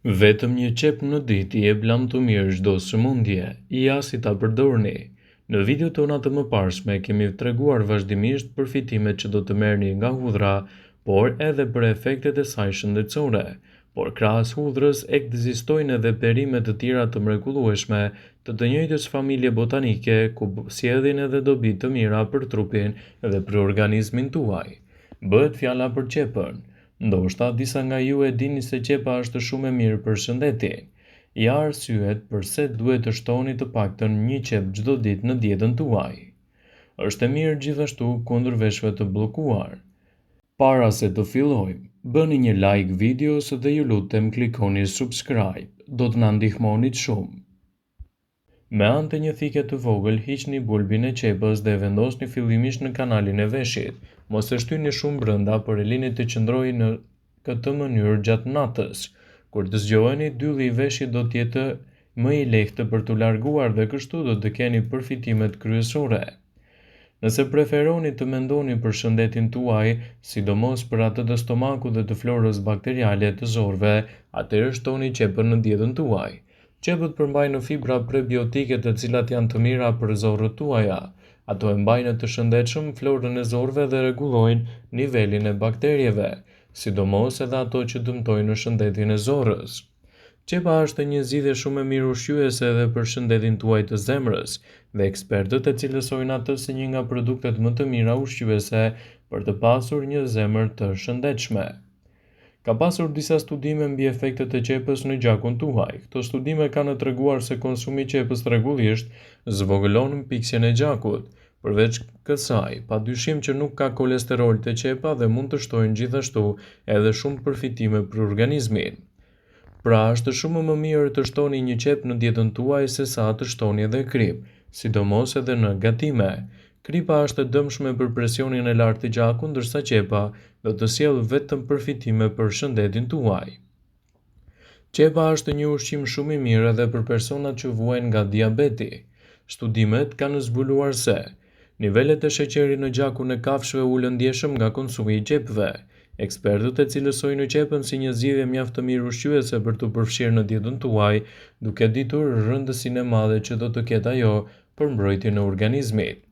Vetëm një qep në ditë i jep lam të mirë çdo sëmundje, ja si ta përdorni. Në video tona të mëparshme kemi treguar vazhdimisht përfitimet që do të merrni nga hudhra, por edhe për efektet e saj shëndetësore. Por krahas hudhrës ekzistojnë edhe perime të tjera të mrekullueshme të njëjtës familje botanike, ku sjellin edhe dobi të mira për trupin dhe për organizmin tuaj. Bëhet fjala për qepën. Ndoshta disa nga ju e dini se qepa është shumë e mirë për shëndetin. Ja arsyet pse duhet të shtoni të paktën një qep çdo ditë në dietën tuaj. Është e mirë gjithashtu kundër veshëve të bllokuar. Para se të fillojmë, bëni një like videos dhe ju lutem klikoni subscribe, do të na ndihmonit shumë. Me anë të një thike të vogël, hiqni bulbin e qepës dhe vendosni fillimisht në kanalin e veshit. Mos e shtyni shumë brenda, por e lini të qëndrojë në këtë mënyrë gjatë natës. Kur të zgjoheni, dylli i veshit do të jetë më i lehtë për t'u larguar dhe kështu do të keni përfitimet kryesore. Nëse preferoni të mendoni për shëndetin tuaj, sidomos për atë të stomakut dhe të florës bakteriale të zorëve, atëherë shtoni qepën në dietën tuaj. Qepët përmbajnë fibra prebiotike të cilat janë të mira për zorrët tuaja. Ato e mbajnë të shëndetshëm florën e zorëve dhe rregullojnë nivelin e bakterieve, sidomos edhe ato që dëmtojnë shëndetin e zorrës. Qepa është një zgjidhje shumë e mirë ushqyese edhe për shëndetin tuaj të zemrës, dhe ekspertët e cilësojnë atë si një nga produktet më të mira ushqyese për të pasur një zemër të shëndetshme. Ka pasur disa studime mbi efektet e qepës në gjakun tuaj. Këto studime kanë treguar se konsumi i qepës rregullisht zvogëlon piksjen e gjakut. Përveç kësaj, padyshim që nuk ka kolesterol te qepa dhe mund të shtojnë gjithashtu edhe shumë përfitime për organizmin. Pra është shumë më mirë të shtoni një qep në dietën tuaj se sa të shtoni edhe krip, sidomos edhe në gatime. Kripa është e dëmshme për presionin e lartë të gjakut, ndërsa qepa do të sjellë vetëm përfitime për shëndetin tuaj. Qepa është një ushqim shumë i mirë edhe për personat që vuajnë nga diabeti. Studimet kanë zbuluar se nivelet e sheqerit në gjakun e kafshëve ulën ndjeshëm nga konsumi i qepëve. Ekspertët e cilësojnë qepën si një zgjidhje mjaft të mirë ushqyese për t'u përfshirë në dietën tuaj, duke ditur rëndësinë e madhe që do të ketë ajo për mbrojtjen e organizmit.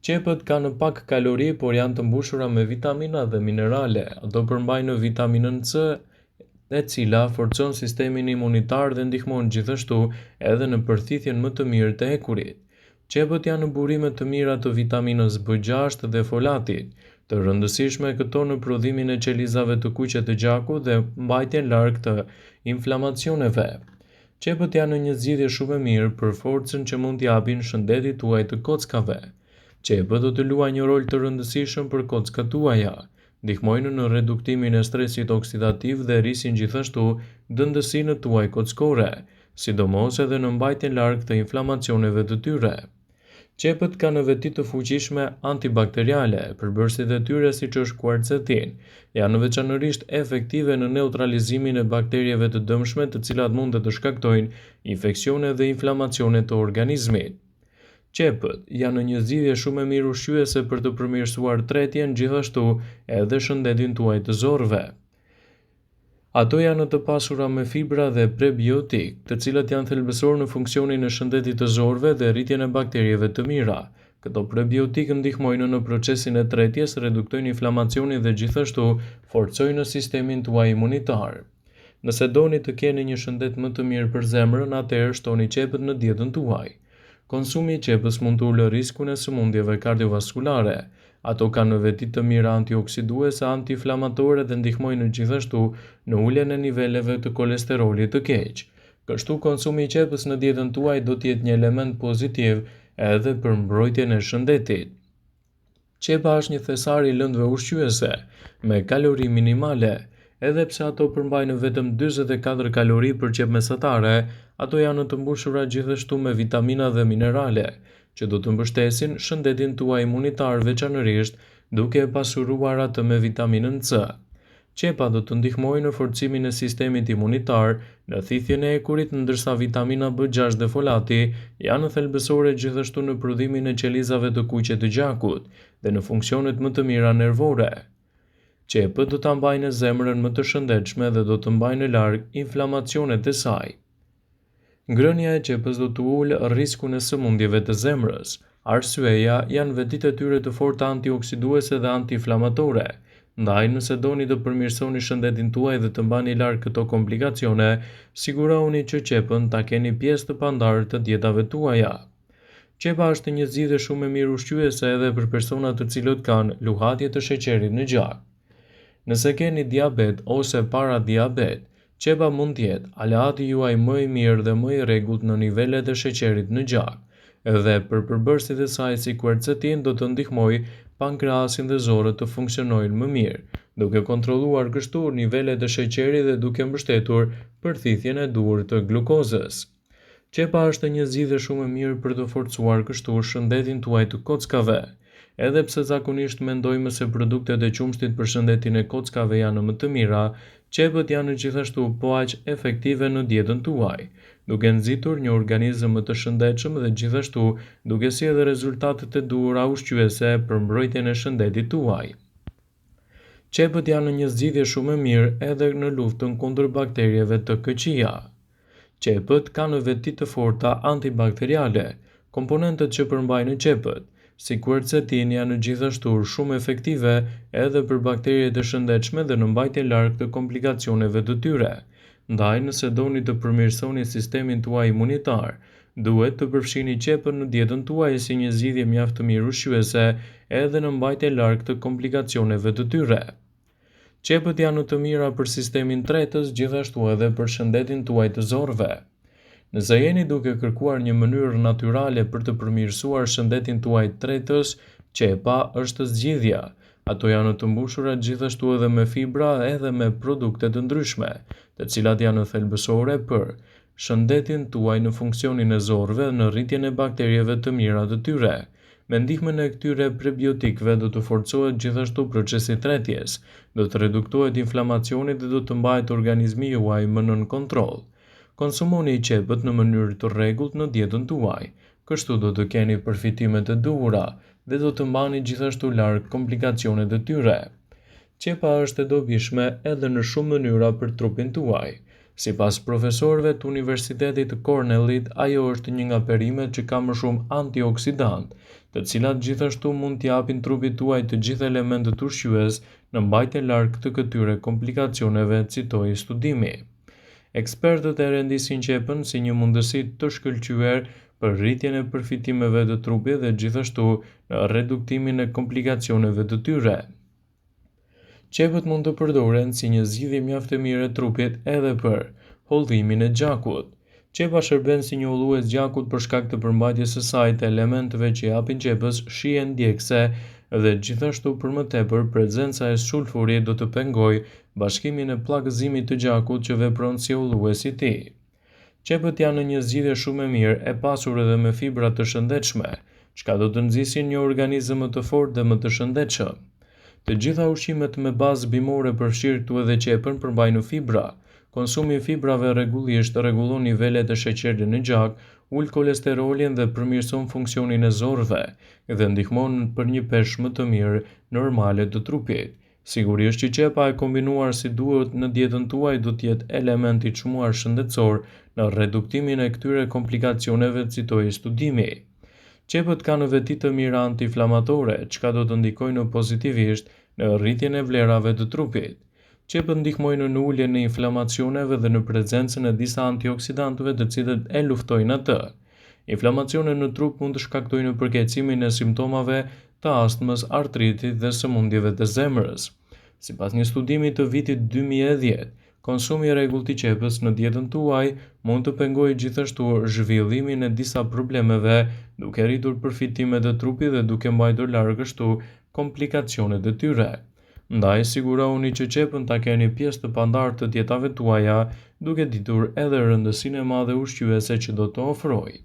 Qepët kanë pak kalori, por janë të mbushura me vitamina dhe minerale. Ato përmbajnë vitaminën C, e cila forcon sistemin imunitar dhe ndihmon gjithashtu edhe në përthithjen më të mirë të ekurit. Qepët janë burime të mira të vitaminës B6 dhe folatit, të rëndësishme këto në prodhimin e qelizave të kuqe të gjakut dhe mbajtjen larg të inflamacioneve. Qepët janë një zgjidhje shumë e mirë për forcën që mund t'japin shëndetit tuaj të kockave. Qepët do të luajnë një rol të rëndësishëm për kockat tuaja, ndihmojnë në reduktimin e stresit oksidativ dhe rrisin gjithashtu dëndësinë tuaj kockore, sidomos edhe në mbajtjen larg të inflamacioneve të tyre. Qepët kanë veti të fuqishme antibakteriale, përbërësit e tyre siç është kuarcetin, janë veçanërisht efektive në neutralizimin e bakterieve të dëmshme të cilat mund të shkaktojnë infeksione dhe inflamacione të organizmit. Qepët janë një zgjidhje shumë e mirë ushqyese për të përmirësuar tretjen, gjithashtu edhe shëndetin tuaj të zorëve. Ato janë të pasura me fibra dhe prebiotik, të cilat janë thelbësor në funksionin e shëndetit të zorëve dhe rritjen e bakterieve të mira. Këto prebiotik ndihmojnë në procesin e tretjes, reduktojnë inflamacionin dhe gjithashtu forcojnë sistemin tuaj imunitar. Nëse doni të keni një shëndet më të mirë për zemrën, atëherë shtoni qepët në dietën tuaj. Konsumi i qepës mund të ulë riskun e sëmundjeve kardiovaskulare. Ato kanë veti të mira antioksiduese, antiinflamatore dhe ndihmojnë gjithashtu në uljen e niveleve të kolesterolit të keq. Kështu konsumi i qepës në dietën tuaj do të jetë një element pozitiv edhe për mbrojtjen e shëndetit. Qepa është një thesar i lëndëve ushqyese me kalori minimale. Edhe pse ato përmbajnë vetëm 44 kalori për qep mesatare, ato janë të mbushura gjithashtu me vitamina dhe minerale, që do të mbështesin shëndetin tuaj imunitar veçanërisht duke pasuruar atë me vitaminën C. Qepa do të ndihmojnë në forcimin e sistemit imunitar, në thithjen e ekurit, ndërsa vitamina B6 dhe folati janë thelbësore gjithashtu në prodhimin e qelizave të kuqe të gjakut dhe në funksionet më të mira nervore. Qepët do ta mbajnë zemrën më të shëndetshme dhe do të mbajnë larg inflamacionet e saj. Ngrënia e qepës do të ulë riskun e sëmundjeve të zemrës. Arsyeja janë vetitë e tyre të forta antioksiduese dhe antiinflamatore. Ndaj, nëse doni të përmirësoni shëndetin tuaj dhe të mbani larg këto komplikacione, sigurohuni që qepën ta keni pjesë të pandarë të dietave tuaja. Qepa është një zgjidhje shumë e mirë ushqyese edhe për persona të cilët kanë luhatje të sheqerit në gjak. Nëse keni diabet ose paradiabet, qepa mund të jetë aleati juaj më i mirë dhe më i rregullt në nivelet e sheqerit në gjak. Edhe për përbërësit e saj si quercetin do të ndihmojë pankreasin dhe zorët të funksionojnë më mirë, duke kontrolluar kështu nivelet e sheqerit dhe duke mbështetur përthithjen e duhur të glukozës. Qepa është një zgjidhje shumë e mirë për të forcuar kështu shëndetin tuaj të kockave. Edhe pse zakonisht mendojmë se produktet e qumshtit për shëndetin e kockave janë më të mira, qepët janë gjithashtu po aq efektive në dietën tuaj, duke nxitur një organizëm më të shëndetshëm dhe gjithashtu duke sjellë rezultatet e duhura ushqyese për mbrojtjen e shëndetit tuaj. Qepët janë një zgjidhje shumë e mirë edhe në luftën kundër bakterieve të këqija. Qepët kanë veti të forta antibakteriale. Komponentët që përmbajnë qepët, si quercetin, janë gjithashtu shumë efektive edhe për bakteriet e shëndetshme dhe në mbajtje larg të komplikacioneve të tyre. Ndaj, nëse doni të përmirësoni sistemin tuaj imunitar, duhet të përfshini qepën në dietën tuaj si një zgjidhje mjaft të mirë ushqyese edhe në mbajtje larg të komplikacioneve të tyre. Qepët janë të mira për sistemin tretës, gjithashtu edhe për shëndetin tuaj të zorëve. Nëse jeni duke kërkuar një mënyrë natyrale për të përmirësuar shëndetin tuaj të tretës, qepa është zgjidhja. Ato janë të mbushura gjithashtu edhe me fibra edhe me produkte të ndryshme, të cilat janë thelbësore për shëndetin tuaj në funksionin e zorëve dhe në rritjen e bakterieve të mira të tyre. Me ndihmën e këtyre prebiotikëve do të forcohet gjithashtu procesi i tretjes, do të reduktohet inflamacioni dhe do të mbahet organizmi juaj më nën kontroll. Konsumoni qepët në mënyrë të rregullt në dietën tuaj, kështu do të keni përfitime të duhura dhe do të mbani gjithashtu larg komplikacionet e tyre. Qepa është e dobishme edhe në shumë mënyra për trupin tuaj. Sipas profesorëve të Universitetit të Cornellit, ajo është një nga perimet që ka më shumë antioksidant, të cilat gjithashtu mund t'japin trupit tuaj të gjithë elementët ushqyes në mbajtje larg të këtyre komplikacioneve, citoi studimi. Ekspertët e rendisin qepën si një mundësi të shkëlqyer për rritjen e përfitimeve të trupit dhe gjithashtu në reduktimin e komplikacioneve të tyre. Qepët mund të përdoren si një zgjidhje mjaft e mirë e trupit edhe për hollëzimin e gjakut. Qepa shërben si një ullues gjakut për shkak të përmbajtjes së saj të elementeve që japin qepës shije ndjekëse dhe gjithashtu për më tepër prezenca e sulfurit do të pengojë bashkimin e pllakëzimit të gjakut që vepron si ullues i tij. Qepët janë një zgjidhje shumë e mirë e pasur edhe me fibra të shëndetshme, çka do të nxisin një organizëm më të fortë dhe më të shëndetshëm. Të gjitha ushqimet me bazë bimore përfshirë këtu edhe qepën përmbajnë fibra. Konsumi i fibrave rregullisht rregullon nivelet e sheqerit në gjak, ul kolesterolin dhe përmirëson funksionin e zorëve dhe ndihmon për një peshë më të mirë normale të trupit. Sigurisht që qepa e kombinuar si duhet në dietën tuaj do të jetë element i çmuar shëndetësor në reduktimin e këtyre komplikacioneve, citoi studimi. Qepët kanë veti të mira antiinflamatore, çka do të ndikojnë pozitivisht në rritjen e vlerave të trupit. Qepët ndihmojnë në uljen e inflamacioneve dhe në prezencën e disa antioksidantëve të cilët e luftojnë atë. Inflamacionet në trup mund të shkaktojnë përkeqësimin e simptomave të astmës, artritit dhe sëmundjeve të zemrës. Sipas një studimi të vitit 2010, konsumi i rregullt i qepës në dietën tuaj mund të pengojë gjithashtu zhvillimin e disa problemeve, duke rritur përfitimet e trupit dhe duke mbajtur larg kështu komplikacionet e tyre. Ndaj, sigurohuni që qepën ta keni pjesë të pandarë të dietave tuaja, duke ditur edhe rëndësinë e madhe ushqyese që do të ofrojë.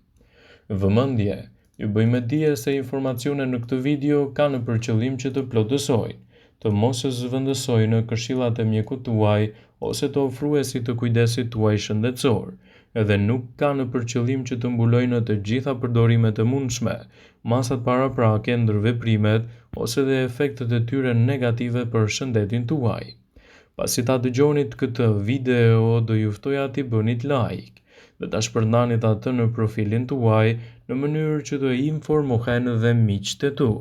Vëmendje, ju bëjmë dije se informacionet në këtë video kanë për qëllim që të plotësojnë, të mos zëvendësojnë këshillat e mjekut tuaj ose të ofruesit të kujdesit tuaj shëndetësor. edhe nuk ka në përqëllim që të mbulojnë në të gjitha përdorimet e mundshme, masat paraprake, ndërveprimet ose dhe efektet e tyre negative për shëndetin tuaj. Pasi ta dëgjonit këtë video, do ju ftoja t'i bënit like dhe ta shpërndanit atë në profilin tuaj në mënyrë që të informohen dhe miqtë e tu.